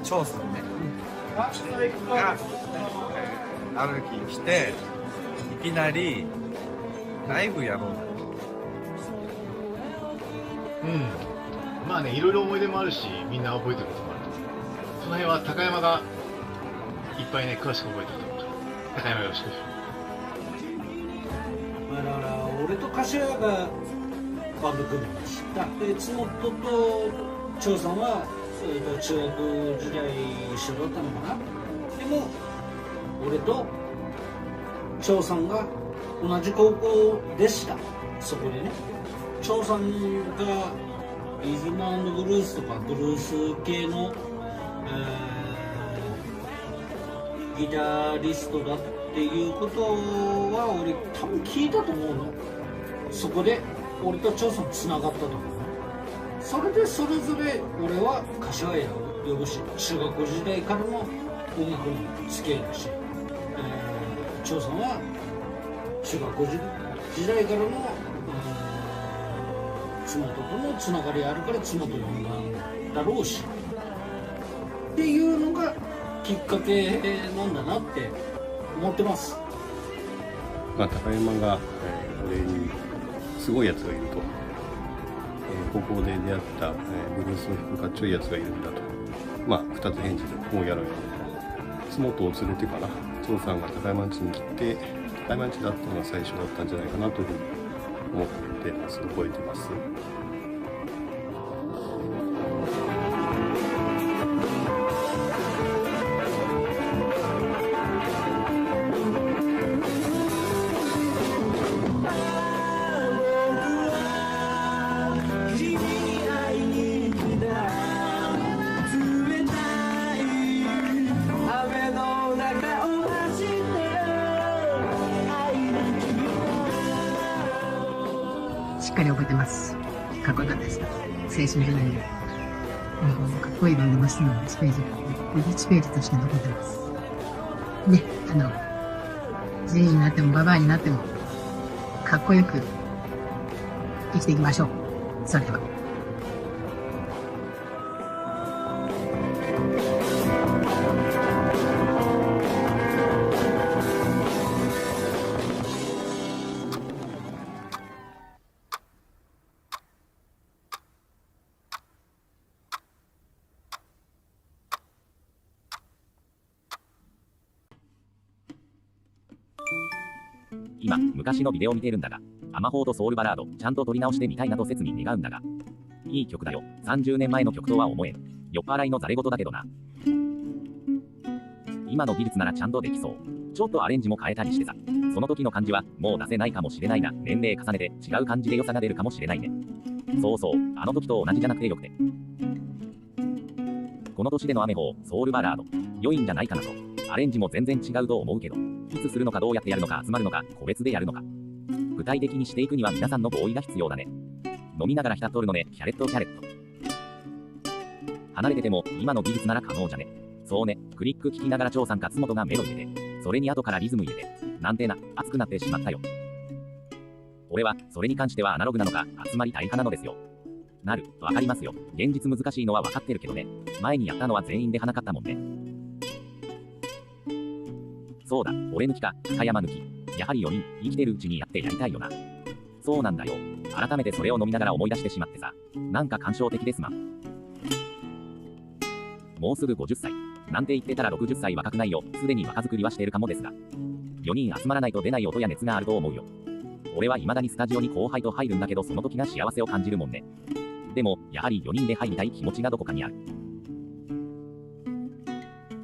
長さんね、がある日来て、いきなりライブやろう。まあね、いろいろ思い出もあるし、みんな覚えてることもあると思う。その辺は高山がいっぱいね、詳しく覚えてると思う。高山よろしく。だから俺と柏がバンド組みました。で、津本と長さんは中学時代一緒だったのかな。でも俺と長さんが同じ高校でした。そこでね、長さんがリズム&ブルースとかブルース系の、ギタリストだっていうことは俺多分聞いたと思うの。そこで俺と長さんつながったと思う。それでそれぞれ俺は柏屋を呼ぶし、中学校時代からの音楽に付き合いだし、長さんは中学校時代からの津本とのつながりあるから津本呼んだんだろうしっていうのがきっかけなんだなって思ってます。まあ、高山が、俺にすごいやつがいると、高校で出会った、ブルースを弾くかっちょいいやつがいるんだと、まあ2つ返事でもうやろうよ。津本を連れてから長さんが高山ん家に来て、高山ん家だったのが最初だったんじゃないかなというふうに思ってます。覚えてます。しっかり覚えてます。かっこよかったです。青春時代に、かっこいいバンドがしたの1ページ、1ページとして残ってます。ね、じいになってもババアになっても、かっこよく生きていきましょう。それでは。今、昔のビデオ見てるんだが、アマホーとソウルバラード、ちゃんと撮り直してみたいなと切に願うんだが。いい曲だよ。30年前の曲とは思えん。酔っ払いのザレ言だけどな。今の技術ならちゃんとできそう。ちょっとアレンジも変えたりしてさ。その時の感じは、もう出せないかもしれないが、年齢重ねて違う感じで良さが出るかもしれないね。そうそう、あの時と同じじゃなくてよくて。この年でのアメホー、ソウルバラード、良いんじゃないかなと。アレンジも全然違うと思うけど。いつするのかどうやってやるのか集まるのか個別でやるのか具体的にしていくには皆さんの合意が必要だね。飲みながら浸っとるのねキャレットキャレット。離れてても今の技術なら可能じゃね。そうね、クリック聞きながら長さんか津本がメロ入れて、それに後からリズム入れて、なんてな、熱くなってしまったよ。俺はそれに関してはアナログなのか集まり大派なのですよ。なる、わかりますよ。現実難しいのは分かってるけどね。前にやったのは全員で花かったもんね。そうだ、俺抜きか、高山抜き。やはり4人、生きてるうちにやってやりたいよな。そうなんだよ。改めてそれを飲みながら思い出してしまってさ。なんか感傷的ですまん。もうすぐ50歳。なんて言ってたら60歳若くないよ。すでに若作りはしてるかもですが。4人集まらないと出ない音や熱があると思うよ。俺は未だにスタジオに後輩と入るんだけどその時が幸せを感じるもんね。でも、やはり4人で入りたい気持ちがどこかにある。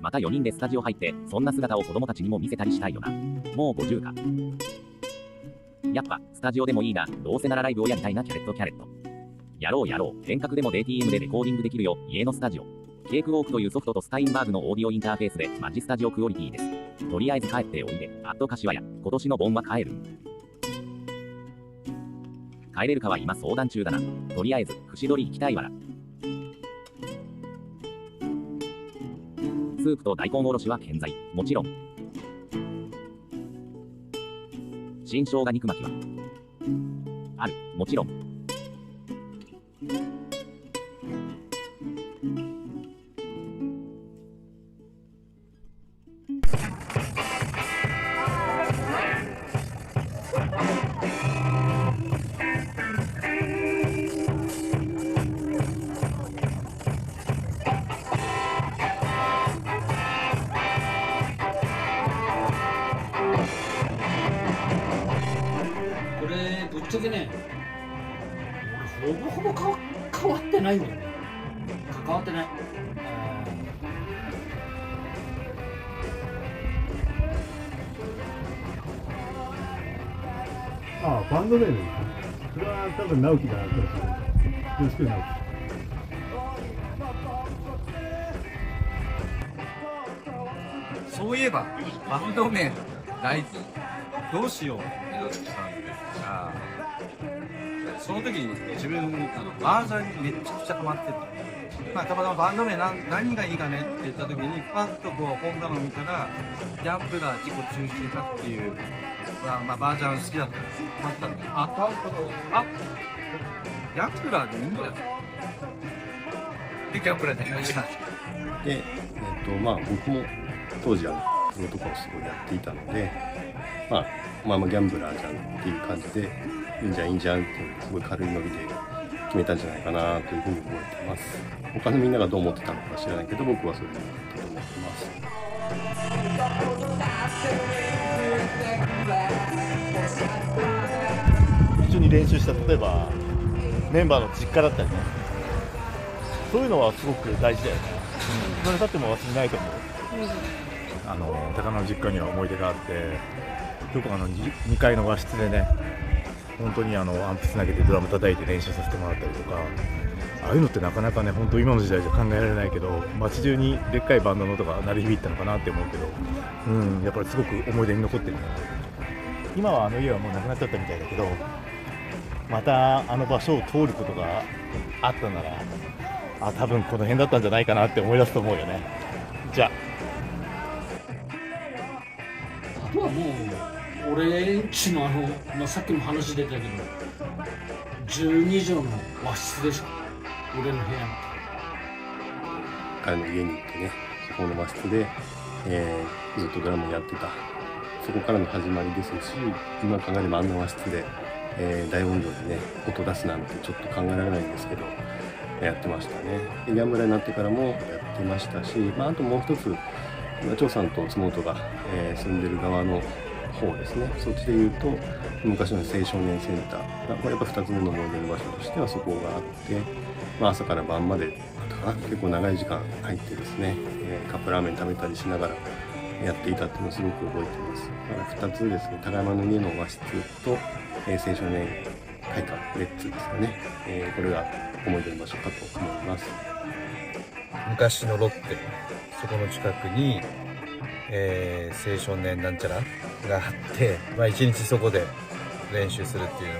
また4人でスタジオ入って、そんな姿を子供たちにも見せたりしたいよな。もう50か。やっぱ、スタジオでもいいが、どうせならライブをやりたいなキャレットキャレット。やろうやろう。遠隔でも DTM でレコーディングできるよ、家のスタジオ。ケークウォークというソフトとスタインバーグのオーディオインターフェースでマジスタジオクオリティです。とりあえず帰っておいで、柏屋。今年の盆は帰る。帰れるかは今相談中だな。とりあえず、串取り行きたいわら。スープと大根おろしは健在。もちろん。新生姜肉巻きはある。もちろん。これぶっちゃけね、俺ほぼ変わってないんだよね。関わってない。ああ、バンドネーム。それは多分直樹だから。よろしく直樹。そういえばバンド名大事どうしようってなってたんですが、その時に自分麻雀にめちゃくちゃハマってた。たまたまバンド名何がいいかねって言った時にパッとこう本棚を見たらギャンブラー自己中心化っていう、麻雀好きだったんです。あったんで、ギャンブラーでいいんだよでギャンブラーでやりました。で、僕も当時プロとかをすごいやっていたので、ギャンブラーじゃんっていう感じでいいんじゃんっていうすごい軽いノリで決めたんじゃないかなというふうに覚えています。他のみんながどう思ってたのか知らないけど、僕はそういうふうに思っています。一緒に練習した、例えばメンバーの実家だったりね、そういうのはすごく大事だよね。それ経っても忘れないと思う。高野の実家には思い出があって、よく2階の和室でね、本当にアンプつなげてドラム叩いて練習させてもらったりとか、ああいうのってなかなかね、本当今の時代じゃ考えられないけど、街中にでっかいバンドの音が鳴り響いたのかなって思うけど、やっぱりすごく思い出に残ってるね。今は家はもうなくなっちゃったみたいだけど、またあの場所を通ることがあったなら、多分この辺だったんじゃないかなって思い出すと思うよね。じゃあ。あとはもう俺んちのさっきも話出たけど12畳の和室でしょ、俺の部屋。彼の家に行ってね、そこの和室で、ずっとドラムをやってた。そこからの始まりですし、今考えればあんな和室で、大音量でね音出すなんてちょっと考えられないんですけど、やってましたね。でギャンブラーになってからもやってましたし、あともう一つ長さんと津本が、住んでる側の方ですね、そっちでいうと昔の青少年センターがやっぱ2つ目の思い出の場所としてはそこがあって、朝から晩までだったかな、結構長い時間入ってですね、カップラーメン食べたりしながらやっていたっていうのをすごく覚えています。だから2つですね、高山の家の和室と、青少年会館レッツですかね、これが思い出の場所かと思います。昔のロッテ、そこの近くに、青少年なんちゃらがあって、一日そこで練習するっていう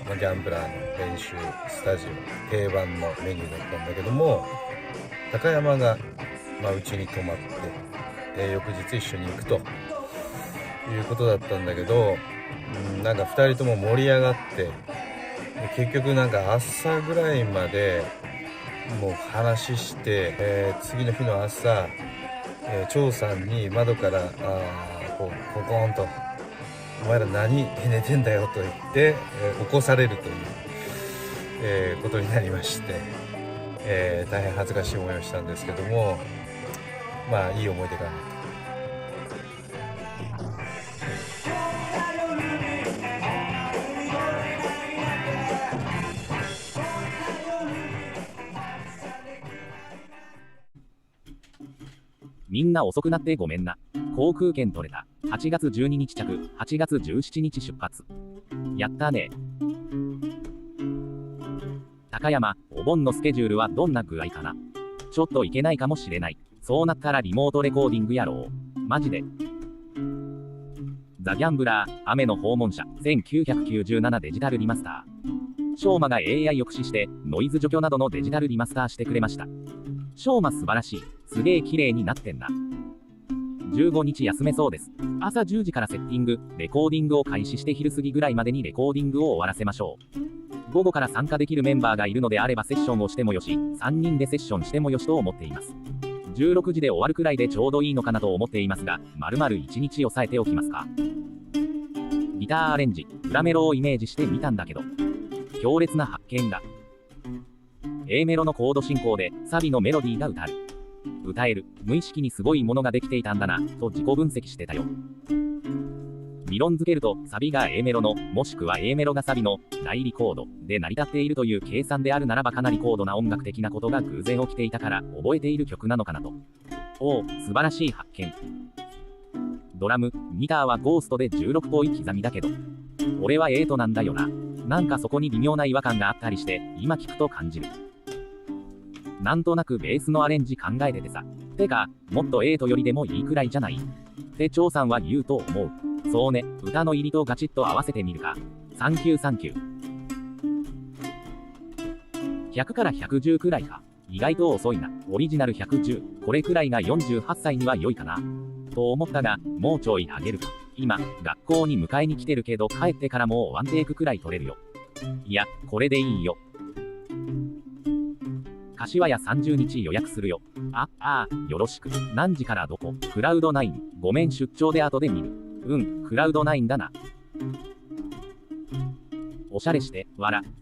のが、ギャンブラーの練習スタジオ定番のメニューだったんだけども、高山がうちに泊まって、翌日一緒に行くということだったんだけど、なんか2人とも盛り上がって、結局なんか朝ぐらいまでもう話して、次の日の朝、長さんに窓からココンと「お前ら何寝てんだよ」と言って、起こされるという、ことになりまして、大変恥ずかしい思いをしたんですけども、いい思い出かなと。みんな遅くなってごめんな。航空券取れた。8月12日着、8月17日出発。やったね。高山、お盆のスケジュールはどんな具合かな。ちょっといけないかもしれない。そうなったらリモートレコーディングやろう。マジで。ザ・ギャンブラー、雨の訪問者、1997デジタルリマスター。ショーマが AI を駆使して、ノイズ除去などのデジタルリマスターしてくれました。ショーマ素晴らしい。すげえ綺麗になってんな。15日休めそうです。朝10時からセッティング、レコーディングを開始して昼過ぎぐらいまでにレコーディングを終わらせましょう。午後から参加できるメンバーがいるのであればセッションをしてもよし、3人でセッションしてもよしと思っています。16時で終わるくらいでちょうどいいのかなと思っていますが、丸々1日抑えておきますか。ギターアレンジ、裏メロをイメージしてみたんだけど、強烈な発見が。A メロのコード進行でサビのメロディーが歌える。無意識にすごいものができていたんだな、と自己分析してたよ。理論づけると、サビが A メロの、もしくは A メロがサビの、代理コードで成り立っているという計算であるならばかなり高度な音楽的なことが偶然起きていたから覚えている曲なのかなと。おお、素晴らしい発見。ドラム、ギターはゴーストで16っぽい刻みだけど、俺は8なんだよな。なんかそこに微妙な違和感があったりして、今聞くと感じる。なんとなくベースのアレンジ考えててさ。てか、もっと8よりでもいいくらいじゃない？って張さんは言うと思う。そうね、歌の入りとガチッと合わせてみるか。サンキューサンキュー。100から110くらいか。意外と遅いな。オリジナル110。これくらいが48歳には良いかな。と思ったが、もうちょい上げるか。今、学校に迎えに来てるけど帰ってからもうワンテイクくらい取れるよ。いや、これでいいよ。柏屋30日予約するよ。よろしく。何時からどこ？クラウド9。ごめん出張で後で見る。クラウド9だな。おしゃれして、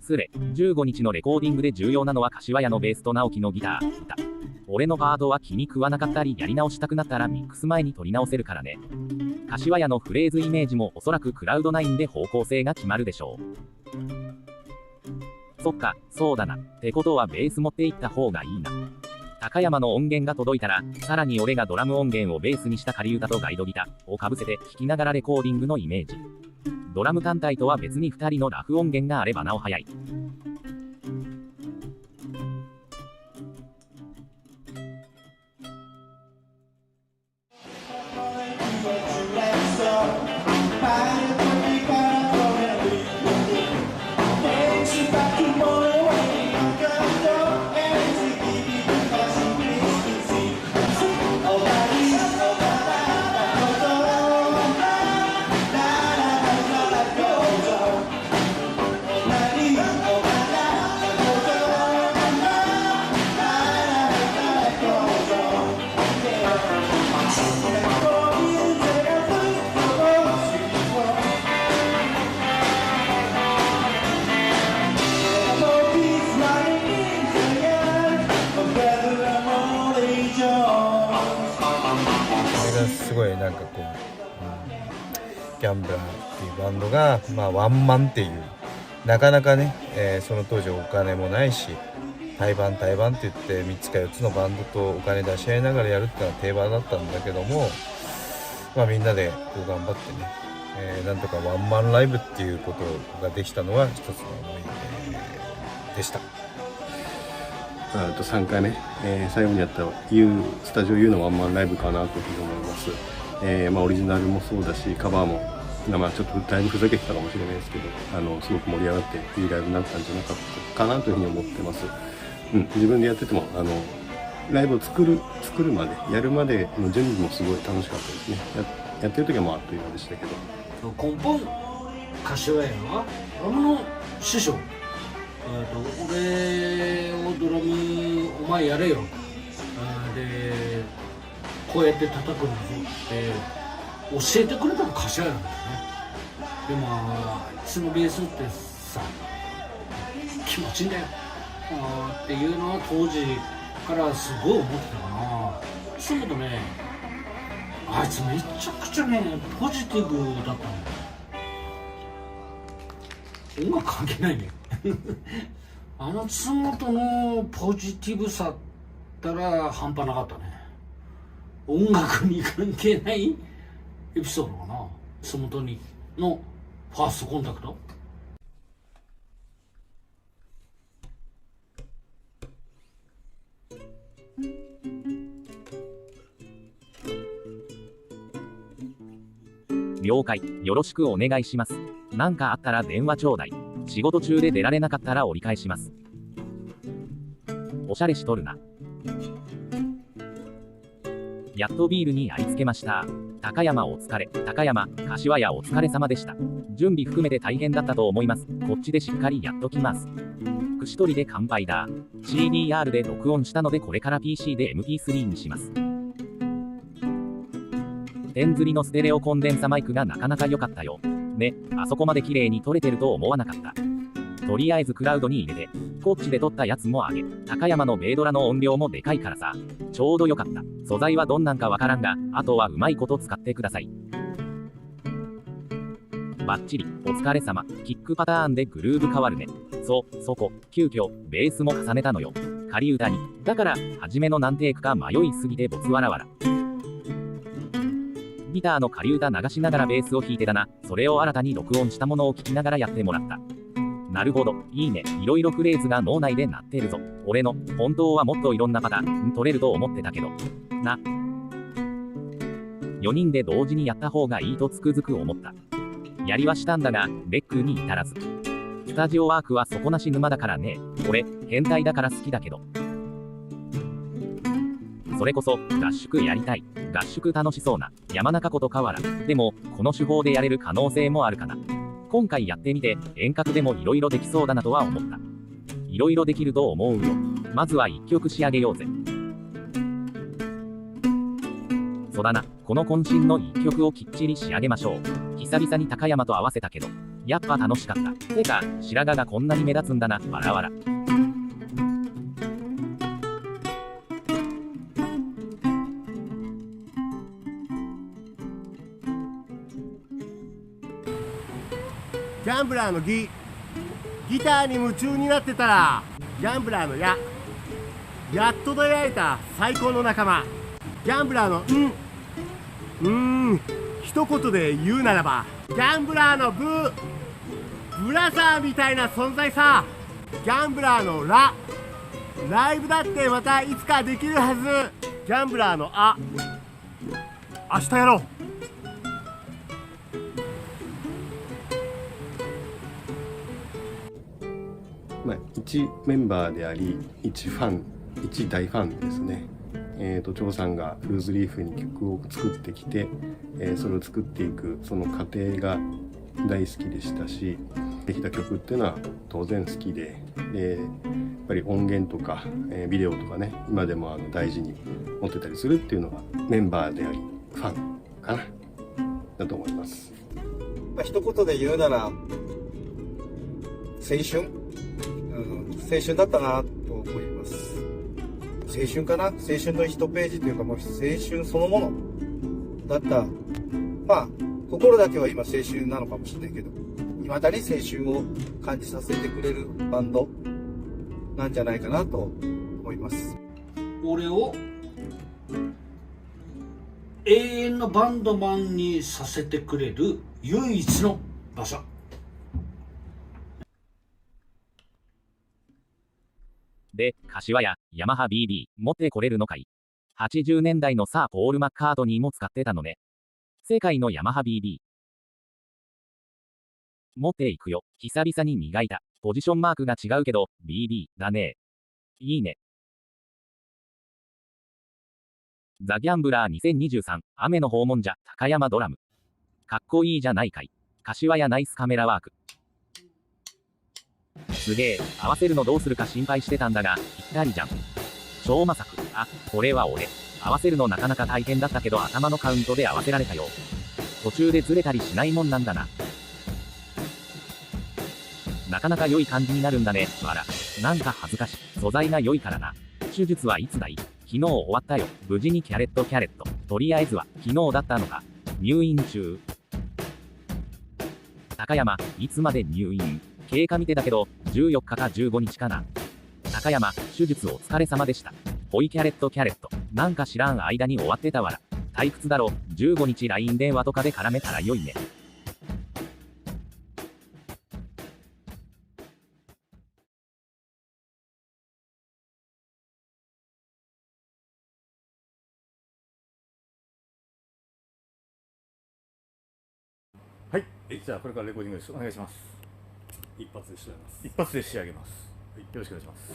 すれ。15日のレコーディングで重要なのは柏屋のベースと直樹のギター、歌。俺のパートは気に食わなかったりやり直したくなったらミックス前に取り直せるからね。柏屋のフレーズイメージもおそらくクラウド9で方向性が決まるでしょう。そっか、そうだな。ってことはベース持っていった方がいいな。高山の音源が届いたら、さらに俺がドラム音源をベースにした仮歌とガイドギターをかぶせて弾きながらレコーディングのイメージ。ドラム単体とは別に2人のラフ音源があればなお早い。すごいなんかこう、ギャンブラーっていうバンドが、ワンマンっていう、なかなかね、その当時お金もないし、対バンって言って3つか4つのバンドとお金出し合いながらやるっていうのは定番だったんだけども、みんなでこう頑張ってね、なんとかワンマンライブっていうことができたのは一つの思い出でした。3回目、最後にやったスタジオ U のワンマンライブかなというふうに思います。オリジナルもそうだし、カバーも、ちょっとだいぶふざけてたかもしれないですけど、すごく盛り上がっていいライブになったんじゃなかったかなというふうに思ってます。自分でやってても、ライブを作るまで、やるまでの準備もすごい楽しかったですね。やってる時はもうあっという間でしたけど。根本、柏屋はドラムの師匠。俺をドラムお前やれよ。で、こうやって叩くんだぞって教えてくれたの柏屋なんだよね。でもあいつのベースってさ、気持ちいいんだよっていうのは当時からすごい思ってたかな。そういうことね、あいつめちゃくちゃねポジティブだったんだよ。音楽関係ないね津本のポジティブさったら半端なかったね。音楽に関係ないエピソードかな。津本にのファーストコンタクト。了解、よろしくお願いします。なんかあったら電話ちょうだい。仕事中で出られなかったら折り返します。おしゃれしとるな。やっとビールにありつけました。高山お疲れ。高山、柏屋お疲れ様でした。準備含めて大変だったと思います。こっちでしっかりやっときます。串取りで乾杯だ。CDR で録音したのでこれから PC で MP3 にします。点釣りのステレオコンデンサマイクがなかなか良かったよ。ね、あそこまで綺麗に撮れてると思わなかった。とりあえずクラウドに入れて、こっちで撮ったやつもあげ、高山のベイドラの音量もでかいからさ、ちょうどよかった。素材はどんなんかわからんが、あとはうまいこと使ってください。バッチリ、お疲れ様。キックパターンでグルーブ変わるね。そこ、急遽、ベースも重ねたのよ。仮歌に。だから、初めの何テイクか迷いすぎてボツワラワラ。ギターの仮歌流しながらベースを弾いてたな。それを新たに録音したものを聞きながらやってもらった。なるほど、いいね。いろいろフレーズが脳内で鳴ってるぞ。俺の、本当はもっといろんなパターン、取れると思ってたけど。な。4人で同時にやった方がいいとつくづく思った。やりはしたんだが、レックに至らず。スタジオワークは底なし沼だからね。俺、変態だから好きだけど。それこそ、合宿やりたい。合宿楽しそうな。山中湖と河原。でも、この手法でやれる可能性もあるかな。今回やってみて、遠隔でも色々できそうだなとは思った。色々できると思うよ。まずは1曲仕上げようぜ。そうだな、この渾身の1曲をきっちり仕上げましょう。久々に高山と合わせたけど、やっぱ楽しかった。てか、白髪がこんなに目立つんだな、わらわら。ギャンブラーのギターに夢中になってたらギャンブラーのやっと出会えた最高の仲間ギャンブラーの一言で言うならばギャンブラーのブラザーみたいな存在さ。ギャンブラーのライブだってまたいつかできるはず。ギャンブラーの明日やろう。一メンバーであり一大ファンですね。張さんがルーズリーフに曲を作ってきて、それを作っていくその過程が大好きでしたし、できた曲っていうのは当然好きで、やっぱり音源とか、ビデオとかね、今でも大事に持ってたりするっていうのがメンバーでありファンかなだと思います。一言で言うなら青春だったなと思います。青春かな、青春の1ページというかもう青春そのものだった。まあ心だけは今青春なのかもしれないけど、未だに青春を感じさせてくれるバンドなんじゃないかなと思います。俺を永遠のバンドマンにさせてくれる唯一の場所。で、柏屋、ヤマハ BB、持ってこれるのかい？ 80 年代のサー・ポール・マッカートニーも使ってたのね。世界のヤマハ BB。持っていくよ。久々に磨いた。ポジションマークが違うけど、BB だね。いいね。ザ・ギャンブラー2023、雨の訪問者、高山ドラム。かっこいいじゃないかい。柏屋ナイスカメラワーク。すげえ、合わせるのどうするか心配してたんだが、ぴったりじゃん。超魔作。これは俺。合わせるのなかなか大変だったけど頭のカウントで合わせられたよ。途中でずれたりしないもんなんだな。なかなか良い感じになるんだね、わら。なんか恥ずかしい。素材が良いからな。手術はいつだい？昨日終わったよ。無事にキャレット。とりあえずは、昨日だったのか。入院中。高山、いつまで入院？経過見てたけど、14日か15日かな。高山、手術お疲れ様でした。ホイキャレット。なんか知らん間に終わってたわら。退屈だろ、15日 LINE 電話とかで絡めたら良いね。じゃあこれからレコーディングです。お願いします。一発で仕上げます。一発で仕上げます。よろしくお願いします。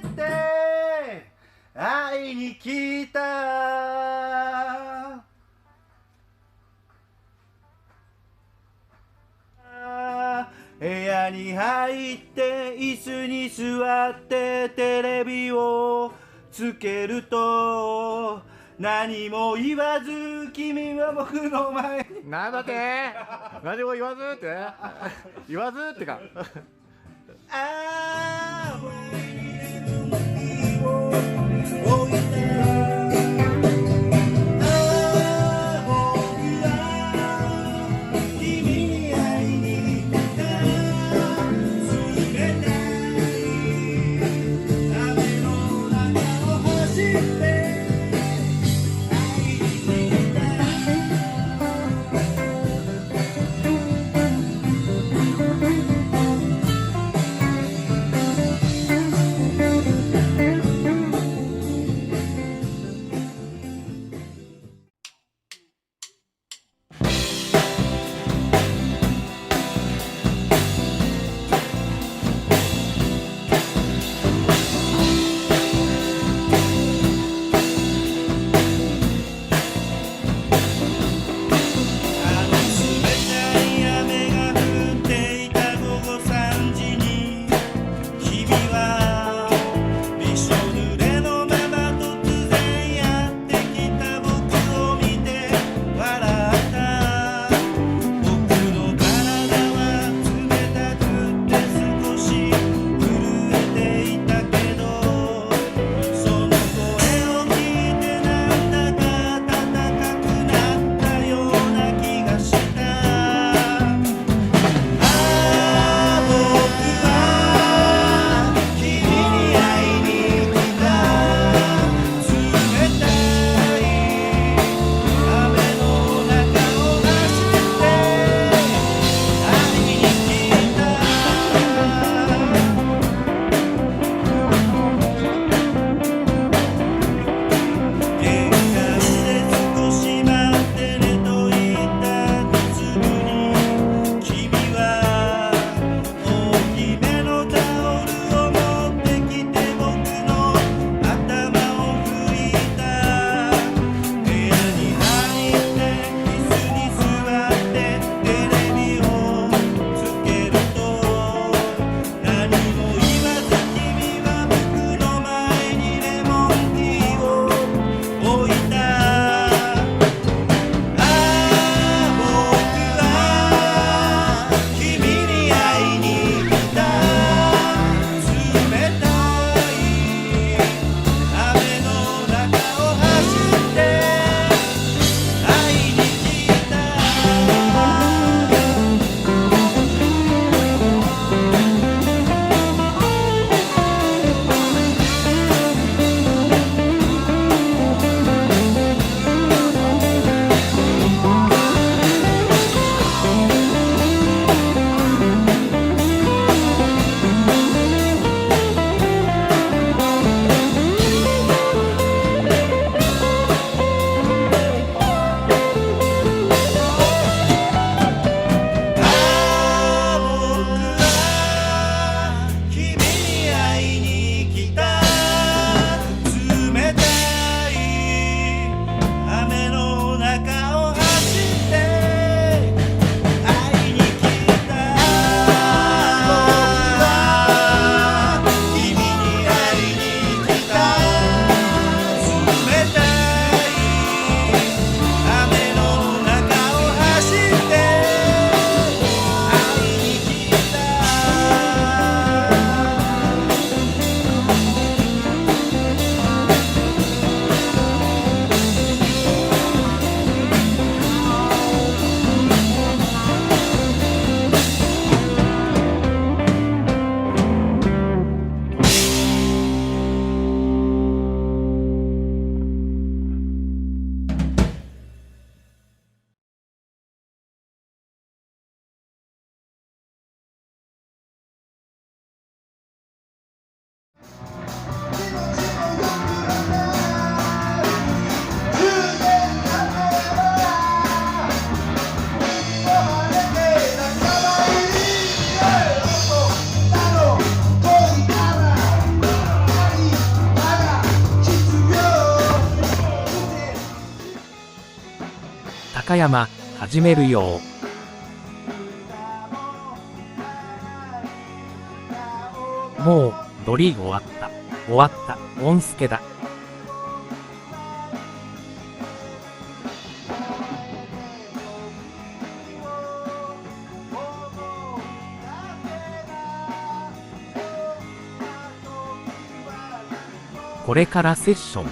して会いに来た部屋に入って椅子に座ってテレビをつけると何も言わず君は僕の前になんだって何も言わずって言わずってかああ置いた高山、始めるよ。もう、ドリー終わった。終わった。オンスケだ。これからセッション。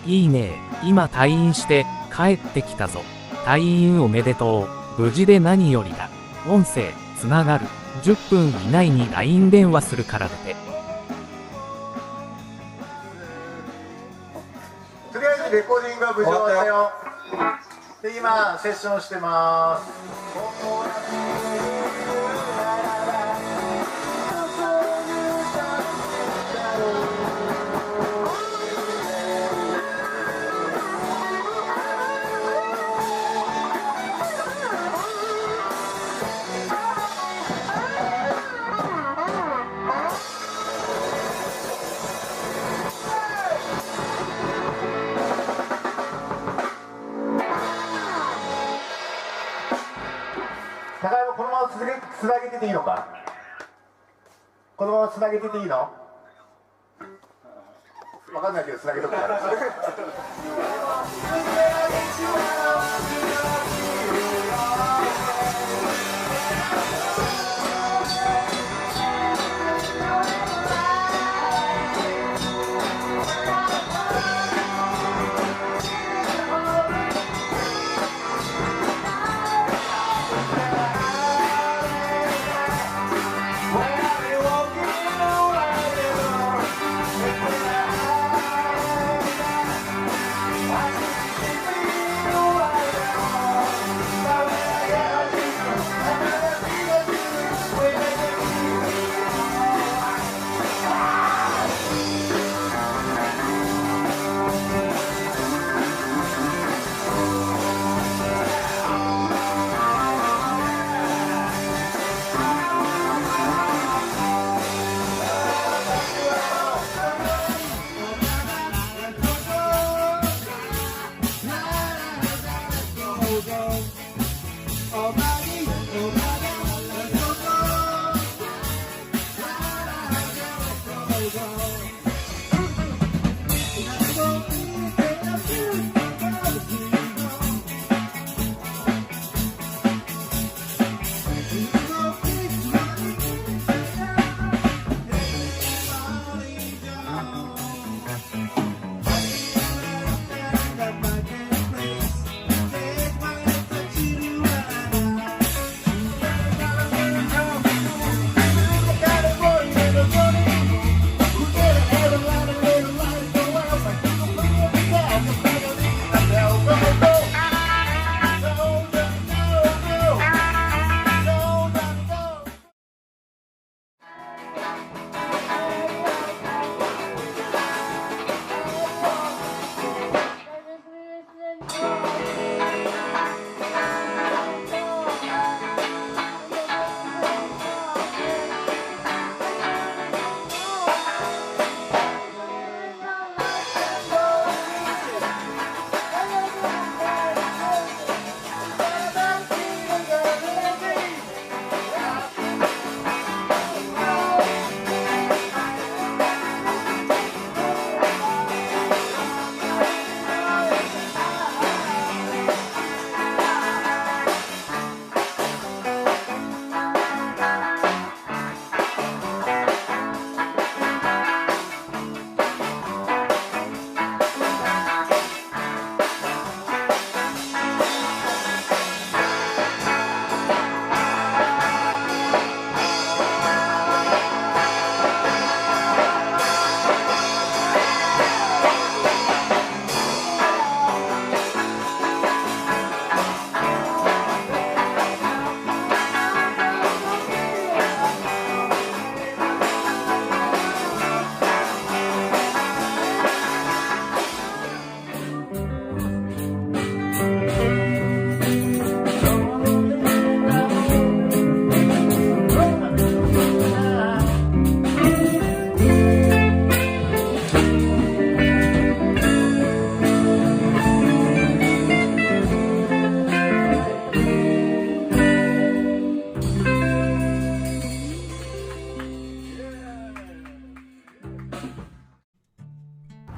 いいね。今退院して帰ってきたぞ。退院おめでとう。無事で何よりだ。音声つながる。10分以内に LINE 電話するから出て。とりあえずレコーディングは無事終わったよ。で今セッションしてます。高山、このままつなげてていいのか？このままつなげてていいの？わかんないけどつなげとくから。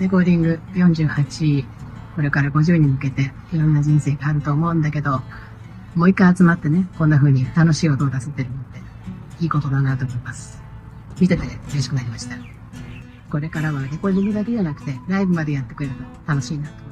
レコーディング48、これから50に向けていろんな人生があると思うんだけど、もう一回集まってね、こんな風に楽しい音を出せてるのっていいことだなと思います。見てて嬉しくなりました。これからはレコーディングだけじゃなくてライブまでやってくれると楽しいなと